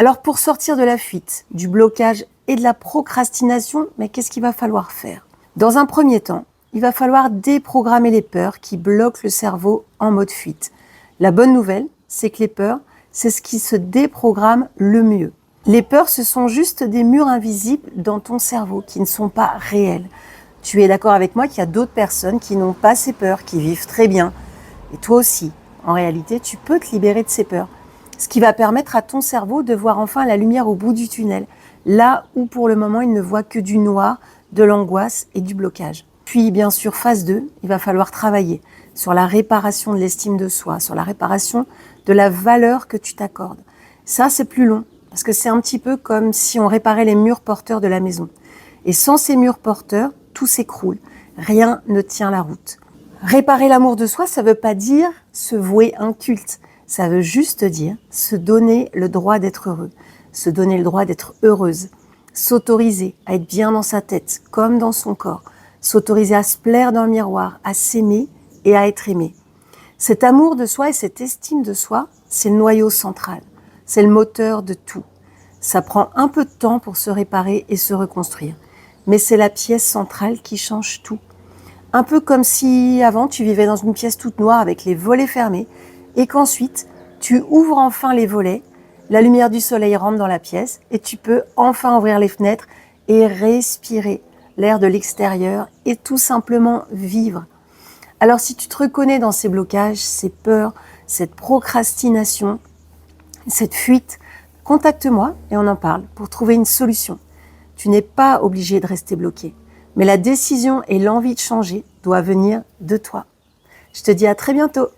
Alors pour sortir de la fuite, du blocage et de la procrastination, mais qu'est-ce qu'il va falloir faire? Dans un premier temps, il va falloir déprogrammer les peurs qui bloquent le cerveau en mode fuite. La bonne nouvelle, c'est que les peurs, c'est ce qui se déprogramme le mieux. Les peurs, ce sont juste des murs invisibles dans ton cerveau qui ne sont pas réels. Tu es d'accord avec moi qu'il y a d'autres personnes qui n'ont pas ces peurs, qui vivent très bien. Et toi aussi, en réalité, tu peux te libérer de ces peurs. Ce qui va permettre à ton cerveau de voir enfin la lumière au bout du tunnel, là où pour le moment il ne voit que du noir, de l'angoisse et du blocage. Puis bien sûr, phase 2, il va falloir travailler sur la réparation de l'estime de soi, sur la réparation de la valeur que tu t'accordes. Ça, c'est plus long, parce que c'est un petit peu comme si on réparait les murs porteurs de la maison. Et sans ces murs porteurs, tout s'écroule, rien ne tient la route. Réparer l'amour de soi, ça ne veut pas dire se vouer un culte. Ça veut juste dire se donner le droit d'être heureux, se donner le droit d'être heureuse, s'autoriser à être bien dans sa tête comme dans son corps, s'autoriser à se plaire dans le miroir, à s'aimer et à être aimé. Cet amour de soi et cette estime de soi, c'est le noyau central, c'est le moteur de tout. Ça prend un peu de temps pour se réparer et se reconstruire, mais c'est la pièce centrale qui change tout. Un peu comme si avant tu vivais dans une pièce toute noire avec les volets fermés et qu'ensuite tu ouvres enfin les volets, la lumière du soleil rentre dans la pièce et tu peux enfin ouvrir les fenêtres et respirer l'air de l'extérieur et tout simplement vivre. Alors si tu te reconnais dans ces blocages, ces peurs, cette procrastination, cette fuite, contacte-moi et on en parle pour trouver une solution. Tu n'es pas obligé de rester bloqué, mais la décision et l'envie de changer doivent venir de toi. Je te dis à très bientôt.